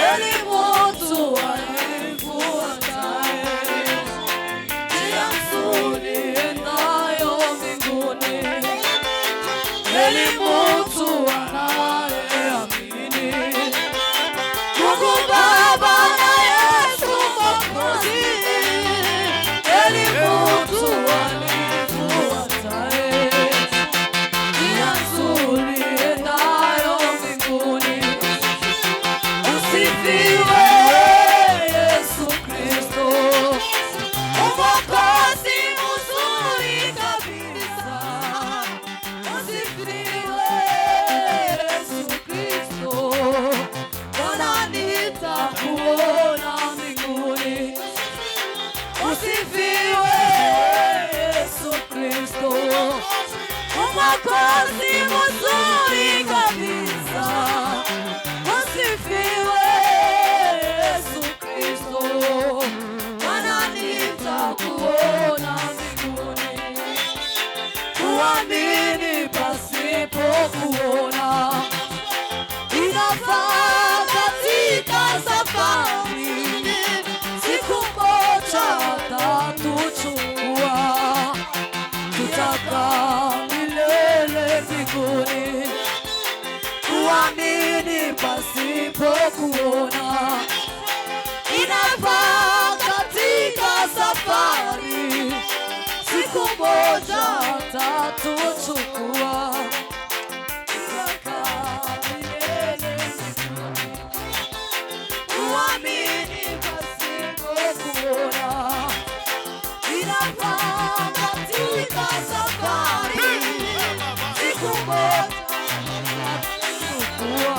heri mtu anifuataye njia nzuri endayo mbinguni. Heri mtu anayeamini Mungu Baba na Yesu Mwokozi. Heri mtu anifuataye njia nzuri endayo mbinguni. Usifiwe Yesu Kristo, Mwokozi mzuri kabisa. Usifiwe Yesu Kristo, Bwana nitakuona mbinguni. Usifiwe Yesu Kristo, Mwokozi mzuri kabisa. Usifiwe Yesu Kristo, Bwana nitakuona mbinguni. Kuamini pasipo kuona inafaa katika safari. Siku moja atatuchukua, tutakaa milele mbinguni. Kuamini pasipo kuona inafaa katika safari. Siku moja atatuchukua, tutakaa milele mbinguni. Kuamini pasipo kuona inafaa katika safari. Siku moja atatuchukua.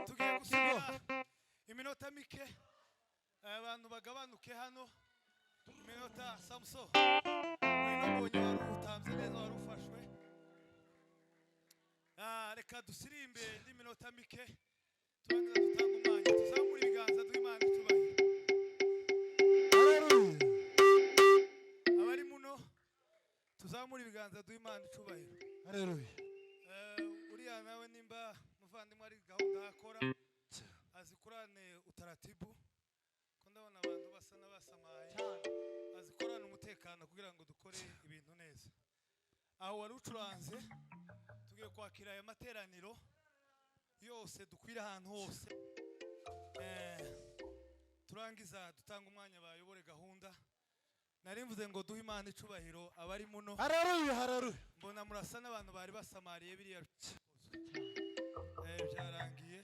tugiye gusubira iminota mike abantu bagabanuke hano iminota Samson mbonye wari utamze neza wari ufashwe reka dusirimbe indi minota mike turangiza dutanga umwanya tuzamura ibiganza duhimana icubahiro abari muno tuzamura ibiganza duhimana icubahiro Haleluya. Uriya nawe nimba muvandimwe ari gahunda akora azikurane utaratibu ko ndabona abantu basa n'abasamaye azikorana umutekano kugira ngo dukore ibintu neza aho wari ucuranze tugiye kwakira aya materaniro yose dukwira ahantu hose turangiza dutanga umwanya bayobore gahunda nari mvuze ngo duhe Imana icubahiro abari muno Haleluya, haleluya. mbona murasa n'abantu bari basamariye biriya byarangiye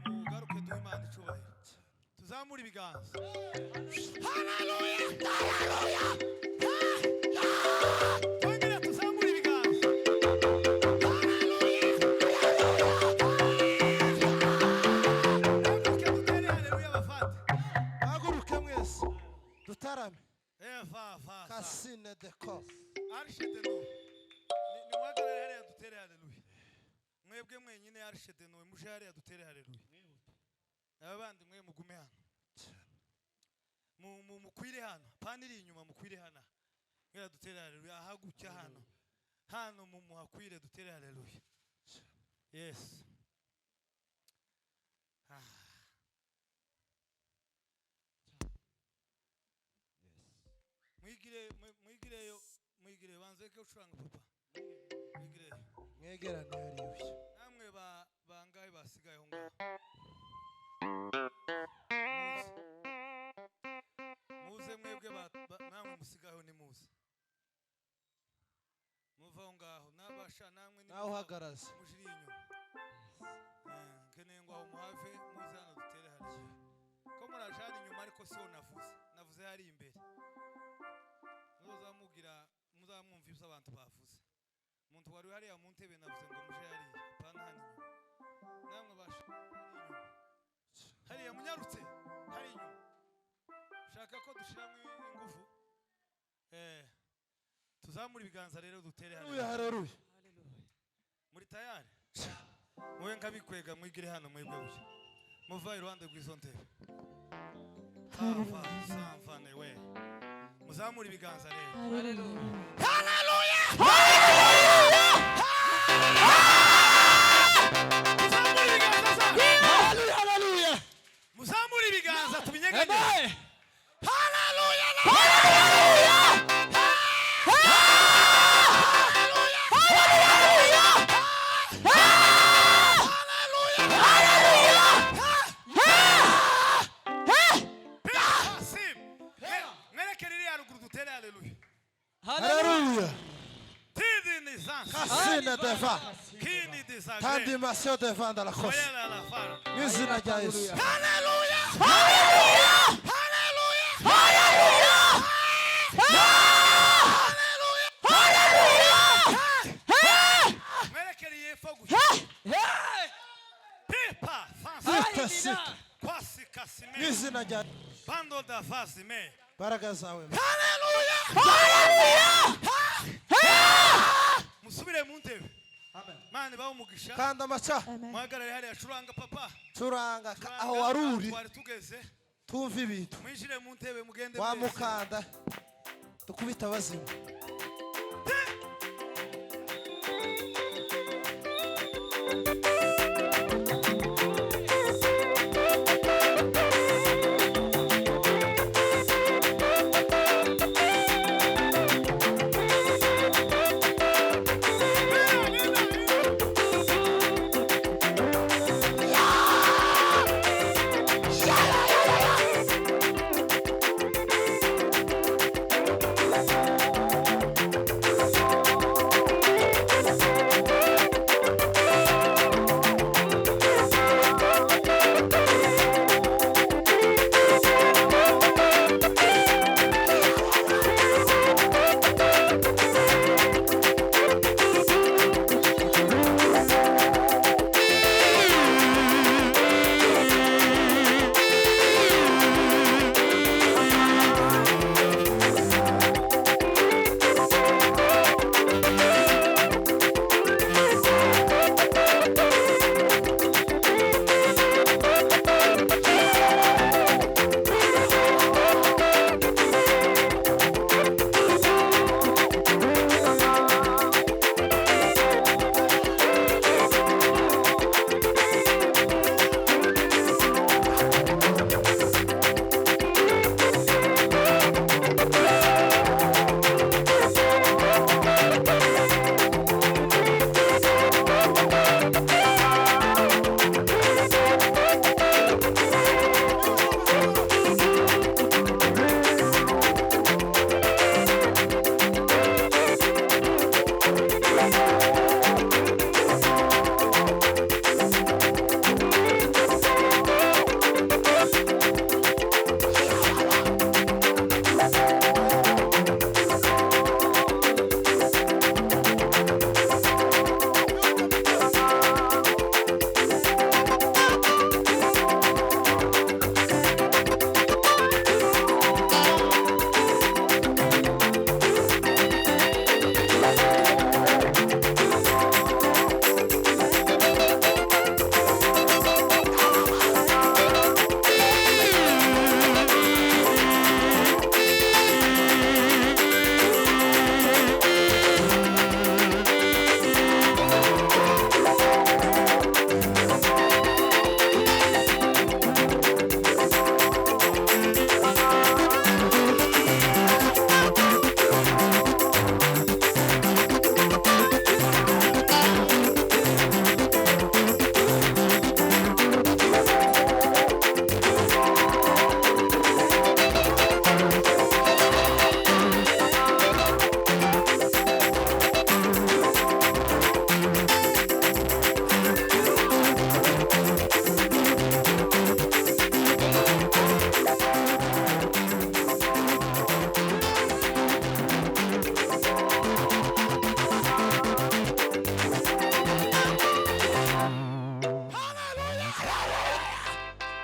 nimugaruke duhe Imana icubahiro tuzamura ibiganza haleluya haleluya twongera tuzamura ibiganza haleluya dutere haleluya bafate Haguruke mwese. Dutarame. fa Kasine de kof. arshedeno ni wagarare hariya dutere haleluya mwebwe mwenyine arshedeno muje hariya dutere haleluya abandi mwe mugume hano mukwire hano paniri inyuma mukwire hano ngira dutere haleluya ahagucya hano muhakwire dutere haleluya yes mwigire banze ke ucuranga papa mwigire Mwegerane haleluya. namwe bangahe basigaye ho ngaho muze mwebwe namwe musigaho ni muze muva ngaho nabasha namwe ni Naho uhagaraze. mujiri inyuma nkeneye ngo aho muhave muze hano dutere hariya ko murajana inyuma ariko siho navuze hari imbere muzamwumva ibyo abantu bavuze umuntu wari hariya mu ntebe navuze ngo muje hariya pana hano inyuma namwe basha hariya munyarutse hari inyuma ushaka ko dushiramo ingufu tuzamura ibiganza rero dutere Haleluya, haleluya. muri tayari muwe nkabikwega mwigire hano mwebwe buye muva iruhande rw'izo ntebe samfane we muzamura ibiganza rero haleluya Haleluya. muzamura ibiganza tubinyeganye Haleluya. Haleluya. Kasine de va. Tandimation de vent dans la crosse. Mwizina rya Yesu. Haleluya! Haleluya! Haleluya! Haleluya! Haleluya! Merekeriye fogu. Pipa fansi. Kwasi kasime. Mwizina rya Bando da fasime. Baraga zawe. Haleluya! Haleluya! Musubire mu ntebe. Amen. Mane bawo mugisha. Kanda macha. Mwagarare hariya curanga papa. Turanga aho waruri. Twari tugeze. Tumva ibintu. Mwinjire mu ntebe mugende Wa mukanda. Tukubita bazimu.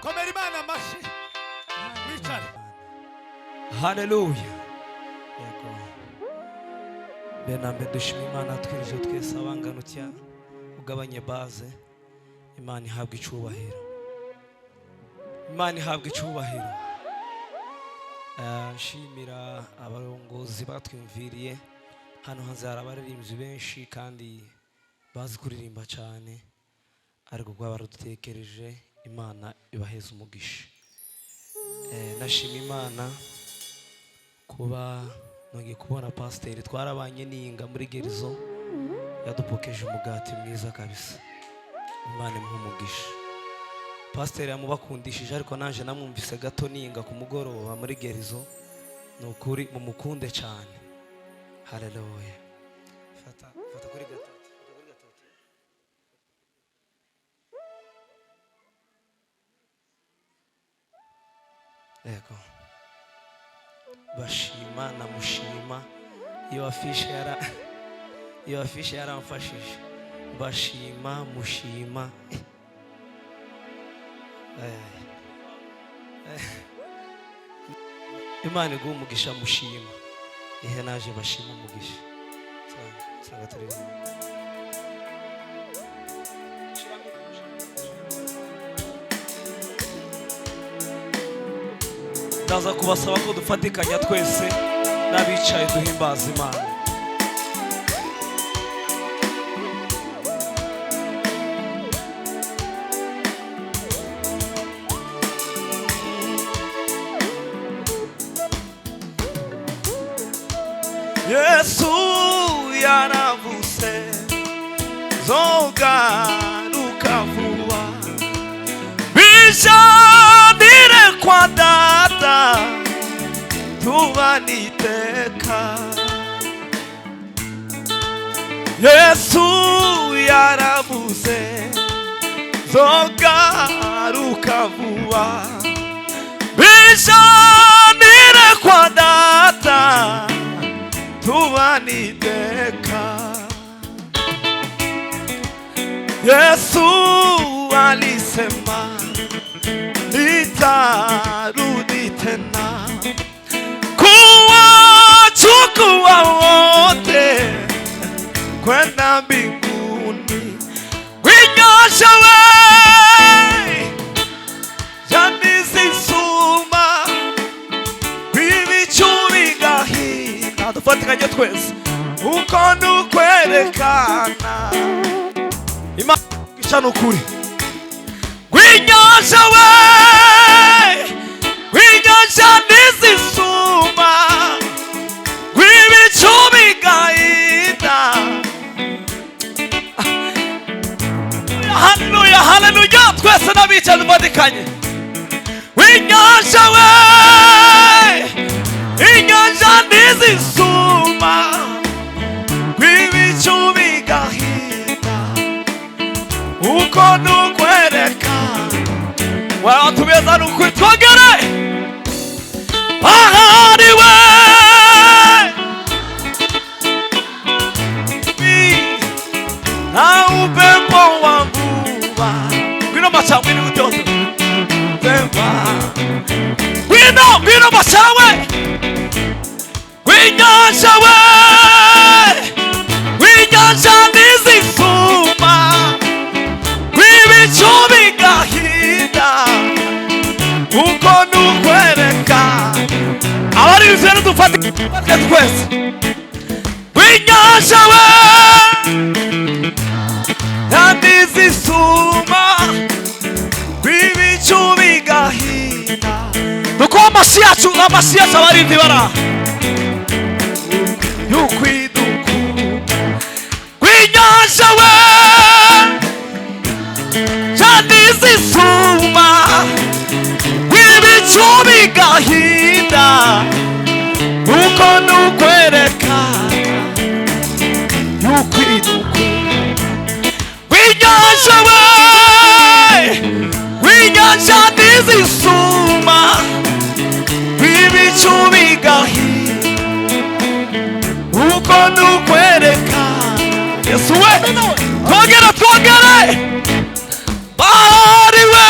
komera Imana amashi wicare. Haleluya. Yego. Benambe dushima Imana twirije twese abanganutya ugabanye baze. Imana ihabwa icubahiro. Imana ihabwa icubahiro. Nshimira abarongozi batwimviriye hano hanze hari abaririmbyi benshi kandi bazi kuririmba cyane ariko kwa baradutekereje Imana ibaheza umugisha. Nashima Imana kuba nongeye kubona pasiteri twarabanye n'inga muri Gerizo yadupokeje umugati mwiza kabisa. Imana imuhe umugisha. Pasiteri yamubakundishije ariko nanje namwumvise gato n'inga ku mugoroba muri Gerizo. Nukuri mumukunde cyane. Haleluya. Fata kuri gatatu. Yego. Bashima na mushima iyo afishe yaramfashije. Bashima mushima. Imana iguha umugisha mushima. Ihe naje bashima umugisha. Sanga turi. Ndaza kubasaba ko dufatikanya twese n'abicaye duhimbaza Imana. Yesu yaravuze zogaruka vuba bijanire kwa data tubaniteka. Yesu yaravuze zogaruka vuba bijanire kwa data tubaniteka. Yesu alisema nitarudi tena kuwachukua wote kwenda mbinguni. Winyosha we janizisuma bibicubigahi. Dufatikanye twese uko nukwerekana Imana gisha nukuri. Winyosha we winyosha nizisuma wibicubigahinda. Haleluya haleluya twese n'abica dufatikanye. Winyosha we inyanja nizisuma wibicu bigahinda uko nukwereka. Watubeza nukuri twogere ahari we na upepo wa mvua wino machawe ni utoto temba wino machawe winyanja we winyanja nizisuma wibicu bigahinda uko nukwereka. Abari bizera dufatike twese. Winyanja we nizisuma wibicu bigahinda. Nuko amasiyacu abari ndibara yukwiduku. Winyanja we janizisuma wibicu bigahinda uko nukwereka yukwiduku. Winyanja we winyanja nizisuma wibicu bigahinda uko nukwereka. Yesu we twogere bahari we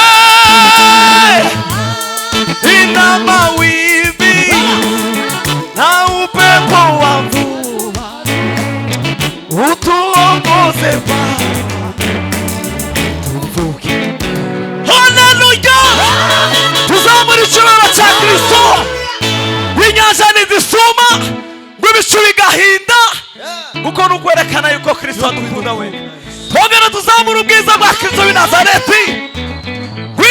inyanja nizisuma ngo ibicu bigahinda kuko nukwerekana yuko Kristo adukunda we. Twongera tuzamura ubwiza bwa Kristo w'i Nazareti.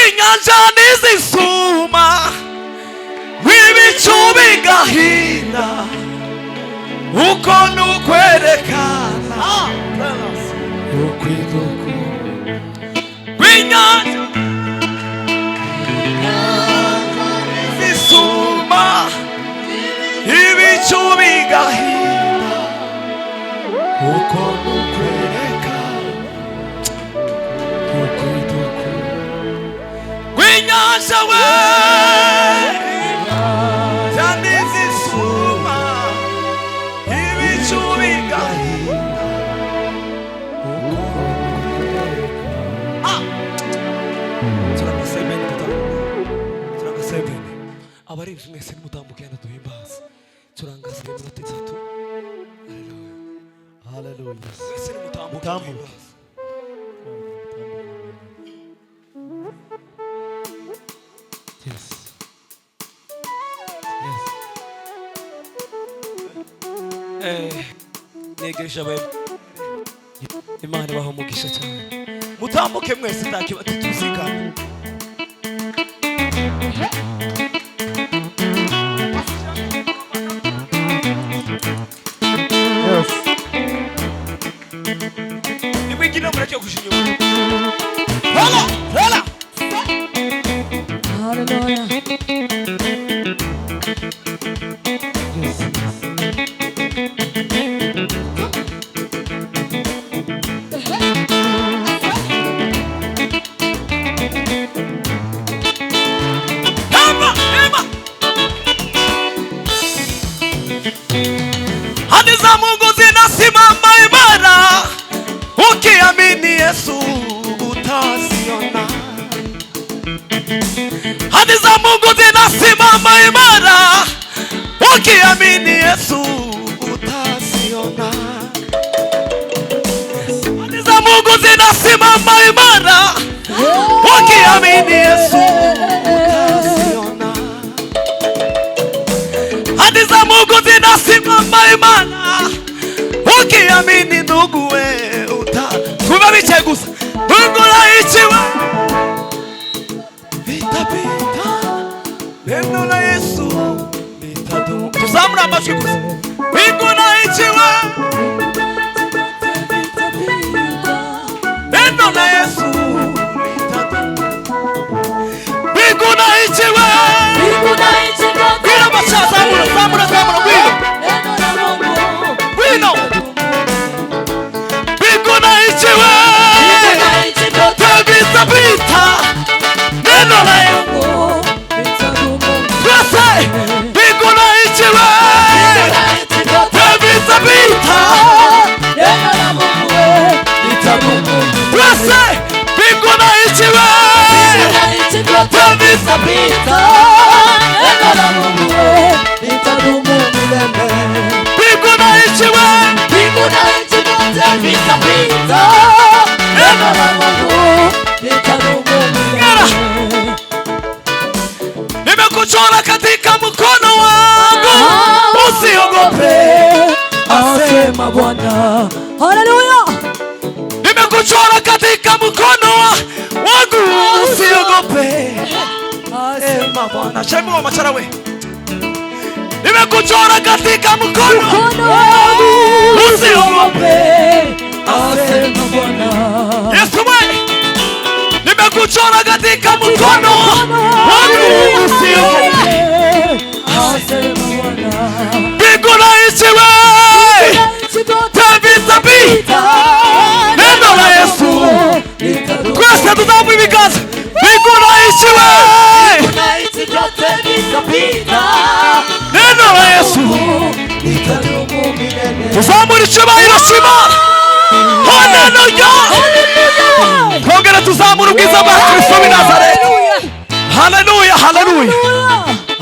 Inyanja nizisuma ibicu bigahinda uko nukwerekana ukwiduku inyanja nizisuma ibicu bigahinda uko nukwerekana ukwiduku inyanja we nizisuma ibicu bigahinda turagasebene abarinzi mwese nimutambukana duhimbaza turangasire minota 3. Haleluya mwese nimutambukana duhimbaza. Negereje abaye Imana ibaho umugisha cyane. Mutambuke mwese ntakibazo tuzigana. Yes. Nimwigina mureke kushinyuma. Hala, hala. Hallelujah. Yes. Hadi za Mungu zinasimama imara, ukiamini Yesu utaziona. Hadi za Mungu zinasimama imara, ukiamini Yesu utaziona. Hadi za Mungu zinasimama imara, ukiamini Yesu utaziona. Hadi za Mungu zinasimama imara, ukiamini ndugu we tumebiche gusa Mungu raichiwe vitapita neno la Yesu litadumu. Tuzamura amajwi gusa Mungu raichiwe neno la Yesu litadumu. Mungu raichiwe bila machaza zamura wino Mungu raichiwe vitapita neno la Yesu twese Mungu raichiwe vitapita neno la Mungu litadumu. Twese Mungu raichiwe vitapita neno la Mungu litadumu milele. Mungu raichiwe vitapita neno la Mungu litadumu milele. Nimekuchora katika mkono wangu, usiogope, asema Bwana. Haleluya. Nimekuchora katika mkono wangu, usiogope, asema Bwana. Shemu wa machara we. Nimekuchora katika mkono wangu, usiogope, asema Bwana. Yesu we. Nimekuchora katika mkono wangu, usiogope, asema Bwana. Mbingu raichiwe vitapita neno la Yesu. Kwese tuzamu ibiganza. Mbingu raichiwe vitapita neno la Yesu. Tuzamura icyubahiro cy'Imana. Haleluya. Twongere tuzamura ubwiza bwa Kristo w'i Nazareti. Haleluya, haleluya,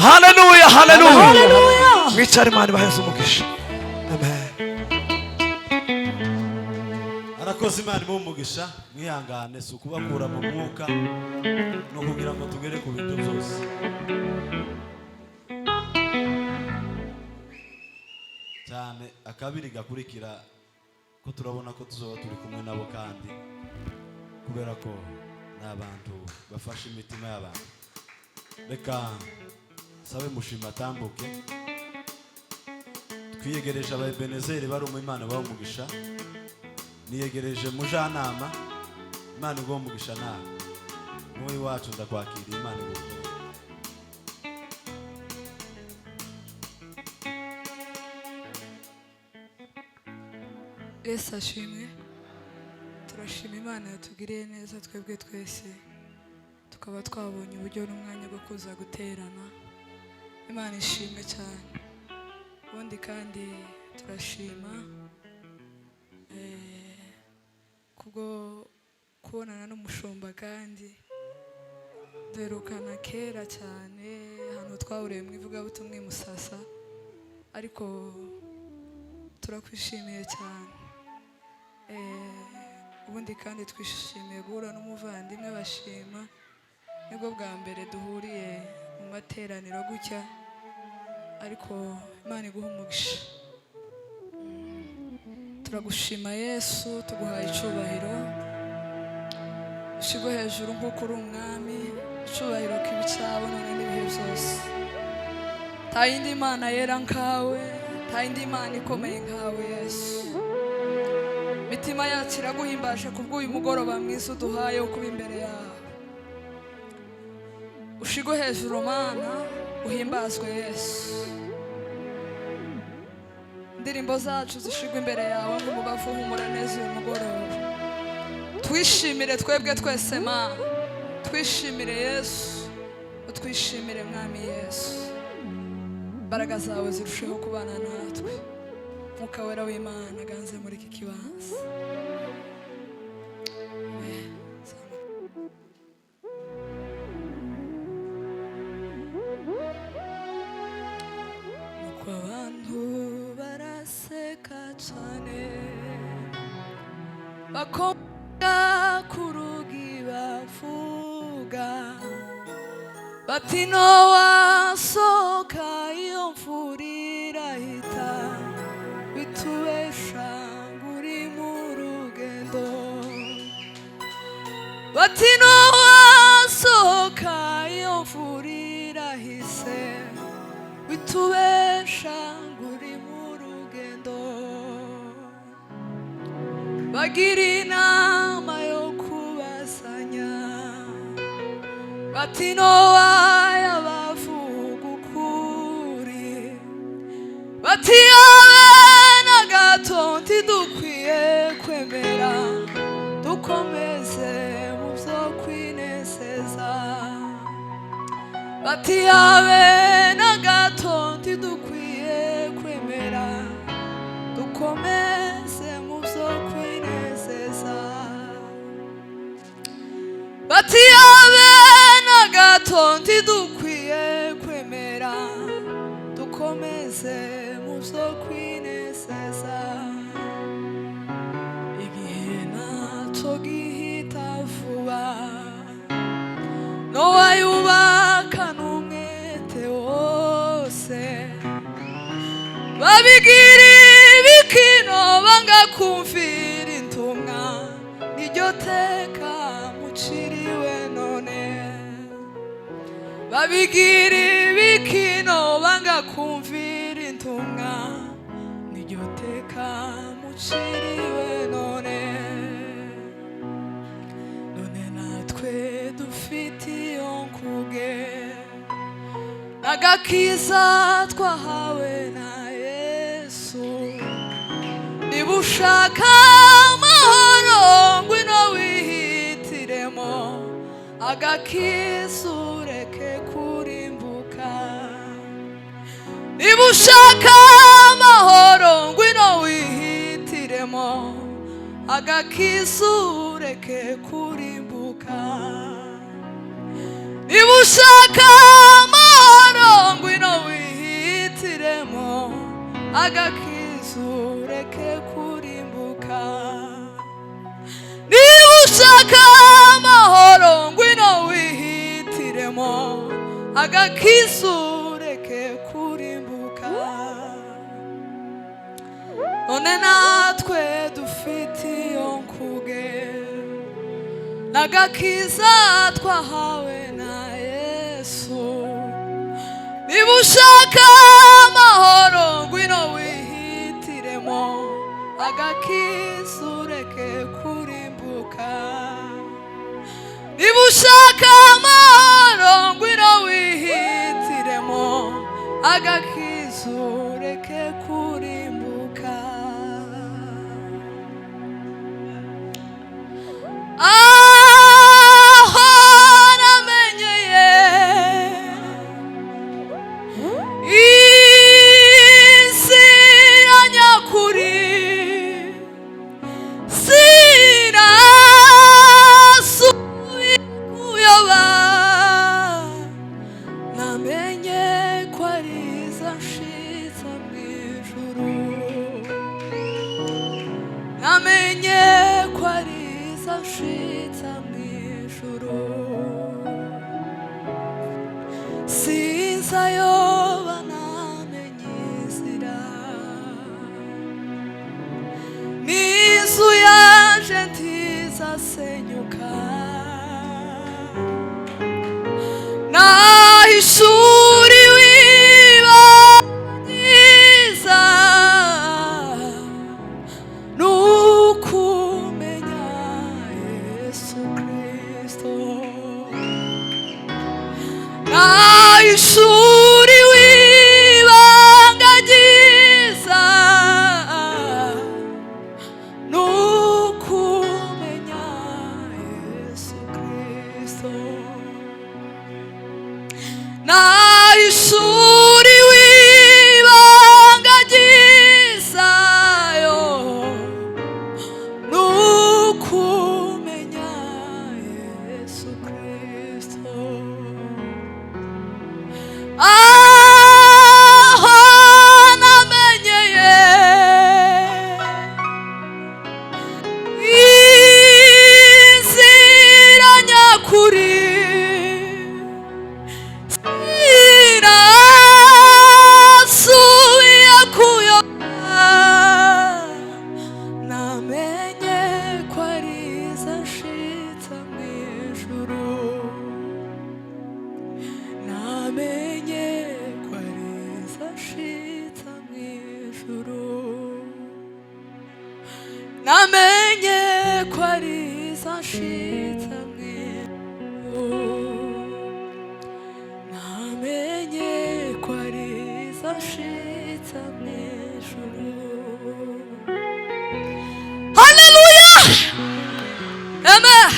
haleluya, haleluya. Mwicare Imana ibahe umugisha. Amen. Arakoze Imana imuhe umugisha. Mwihangane si ukubakura mu mwuka no kugira ngo tugere ku bintu byose. cyane akabiri gakurikira ko turabona ko tuzoba turi kumwe nabo kandi kubera ko n'abantu bafashe imitima y'abantu. Reka sabe mushima tambuke twiyegereje ababenezeri bari mu Imana bamugisha niyegereje mujanama Imana ngo mugisha nawe n'uwi wacu ndakwakira Imana ngo Yesu ashimwe. Turashima Imana yatugiriye neza twebwe twese tukaba twabonye uburyo n'umwanya bwo kuza guterana. Imana ishimwe cyane. Ubundi kandi turashima kubwo kubonana n'umushumba kandi duherukana kera cyane hano twahuriye mu ivugabutumwa i Musasa, ariko turakwishimiye cyane. Ubundi kandi twishimiye guhura n'umuvandimwe Bashima, nibwo bwa mbere duhuriye mu materaniro gutya, ariko Imana iguha umugisha. Turagushima Yesu, tuguhaye icyubahiro, ushigwe hejuru nk'uko uri umwami, icyubahiro kibi cyawe none n'ibihe byose. Nta yindi Mana yera nkawe, nta yindi Mana ikomeye nkawe Yesu. Mitima yacu iraguhimbaje kubw'uyu mugoroba mwiza uduhaye wo kuba imbere yawe. Ushigwe hejuru Mana, uhimbazwe Yesu. Indirimbo zacu zishigwe imbere yawe nk'umubavu uhumura neza uyu mugoroba. Twishimire twebwe twese Mana, twishimire Yesu, utwishimire Mwami Yesu. Imbaraga zawe zirusheho kubana natwe. Mwuka wera w'Imana aganze muri iki kibanza. Nuko abantu baraseka cyane bakomanga ku rugi bavuga bati ntiwasohoka iyo mvura irahita bitubesha nguri mu rugendo. Bati ntiwasohoka iyo mvura irahise bitubesha nguri mu rugendo. Bagira inama yo kubasanya bati nowaya bavuga ukuri bati yawe na gato ntidukwiye kwemera dukomeze mu byo kwinezeza. Bati yawe na gato ntidukwiye kwemera dukomeze mu byo kwinezeza. Bati yawe na gato ntidukwiye kwemera dukomeze mu byo kwinezeza. Igihe nacyo gihita vuba nowayubakana umwete wose babigira ibikino banga kumvira intumwa n'iryo teka muciriwe none. Babigira ibikino banga kumvira intumwa n'iryo teka muciriwe none. None natwe dufite iyo nkuge n'agakiza twahawe na Yesu. Niba ushaka amahoro ngwino wihitiremo agakiza ureke kurimbuka. Niba ushaka amahoro ngwino wihitiremo agakiza ureke kurimbuka. Niba ushaka amahoro ngwino wihitiremo agakiza ureke kurimbuka. Niba ushaka amahoro ngwino wihitiremo agakiza ureke kurimbuka. natwe dufite iyo nkuge n'agakiza twahawe na Yesu. Niba ushaka amahoro ngwino wihitiremo agakiza ureke kurimbuka. Niba ushaka amahoro ngwino wihitiremo agakiza ureke kurimbuka. Aho namenyeye inzira nyakuri sinasubiye kuyoba. Namenye ko ari izanshitsa mw'ijuru. Namenye ko ari izanshitsa mw'ijuru. Sinzayoba namenye inzira. N'inzu yanje ntizasenyuka. Nahishuriwe ibyiza n'ukumenya Yesu Kristo. Nahishuriwe ibanga ryiza n'ukumenya Yesu Kristo. Nahishuriwe ibanga ryiza n'ukumenya Yesu Kristo. Aho namenyeye inzira nyakuri sinasubiye kuyoba. Namenye ko ari izanshitsa mw'ijuru. Namenye ko ari izanshitsa mw'ijuru. Namenye ko ari izanshitsa mw'ijuru. Namenye ko ari izanshitsa mw'ijuru. Haleluya! Amen.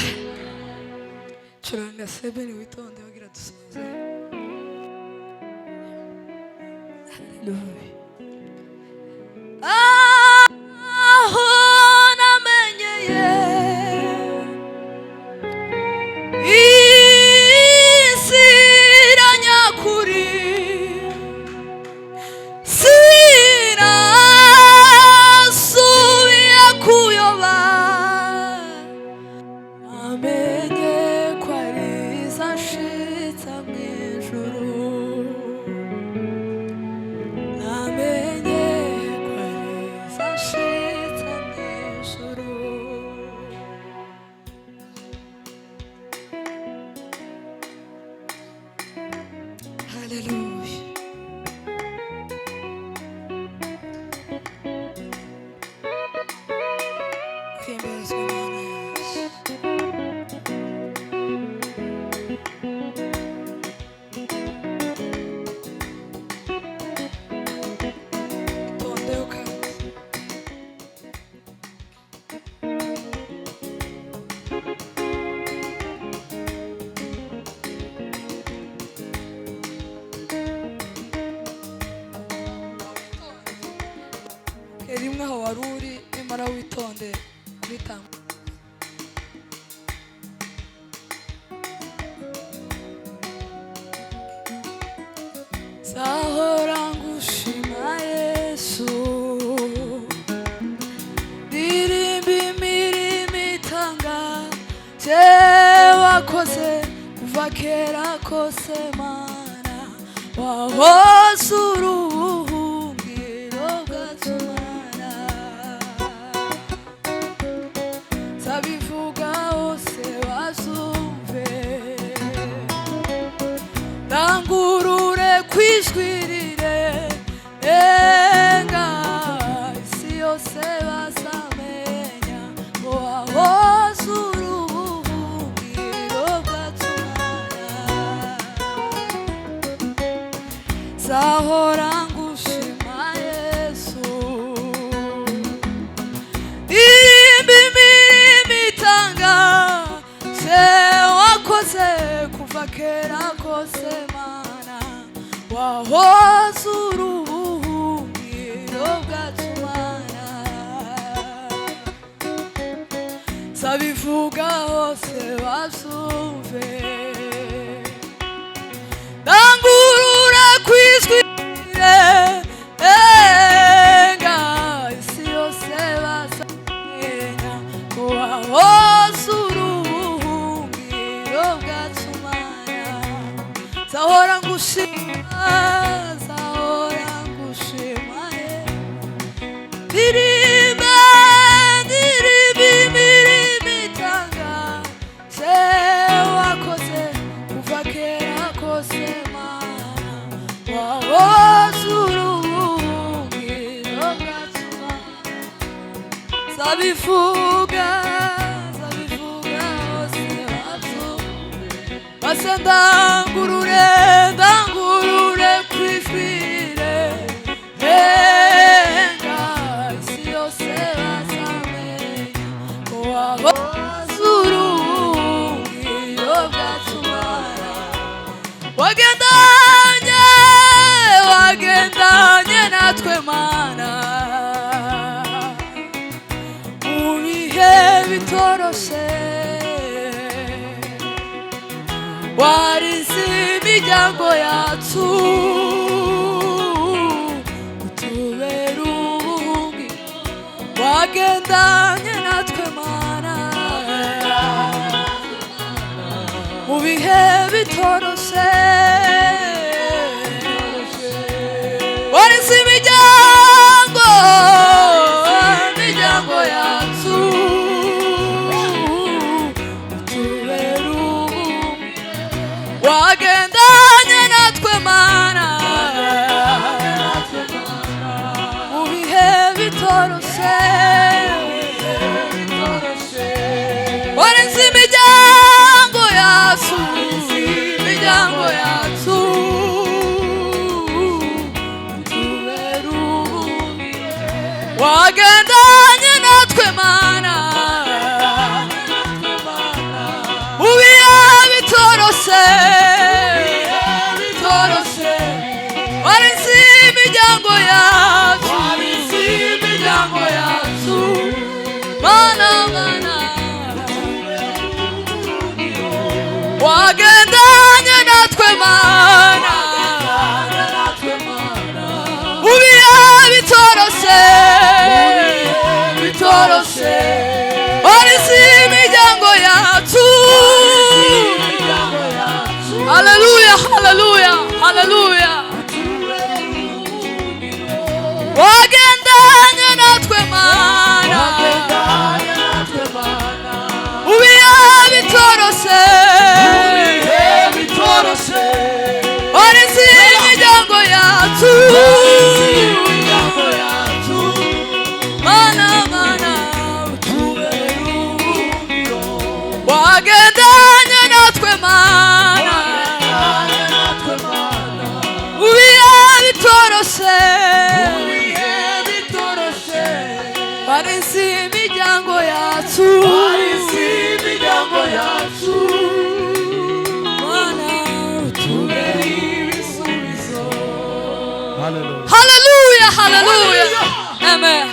Curanga sebeni witonde wagira dusoze. Haleluya. Aho namenyeye inzira nyakuri sinasubiye kuyoba. Namenye ko ari izanshitsa mw'ijuru. Namenye ko ari izanshitsa mw'ijuru. Haleluya. Himbazwe Imana yacu. Itondeho kandi. Rimwe aho wari uri nimara witonde kubitanga. Zahora ngushima Yesu. Ndirimba imirimo itangaje wakoze kuva kera kose Mana. Wahoze uruhungiro bwacu Mana. nzahora ngushima Yesu irimba imirimo itangaje wakoze kuva kera kose Mana wahoze uri ubuhungiro bwacu Mana sabivuga hose babyumve ndangurura kwijwi nga isi yose bazamenya ko wahoze uri ubuhungiro bwacu Mana nzahora ngushima nzahora ngushima ndirimba imirimo itangaje wakoze kuva kera kose Mana wahoze uri ubuhungiro bwacu Mana zabivuga hose babyumve base ndangurure kwifire nga isi yose bazamenya ko wahoze uri ubuhungiro bwacu Mana wagendanye natwe Mana mu bihe bitoroshe warize imiryango yacu utubera ubuhungiro wagendanye natwe Mana mu bihe bitoroshe warize imiryango yacu utubera ubuhungiro wagendanye natwe Mana mu bihe bitoroshe warize imiryango yacu utubera ubuhungiro wagendanye natwe Mana mu bihe bitoroshe warize imiryango yacu Mana wagendanye natwe Mana mu bihe bitoroshe warize imiryango yacu haleluya wagendanye natwe Mana mu bihe bitoroshe warize imiryango yacu Mana utubera ubuhungiro wagendanye natwe Mana mu bihe bitoroshe warize imiryango yacu Mana utubera ibisubizo haleluya amen.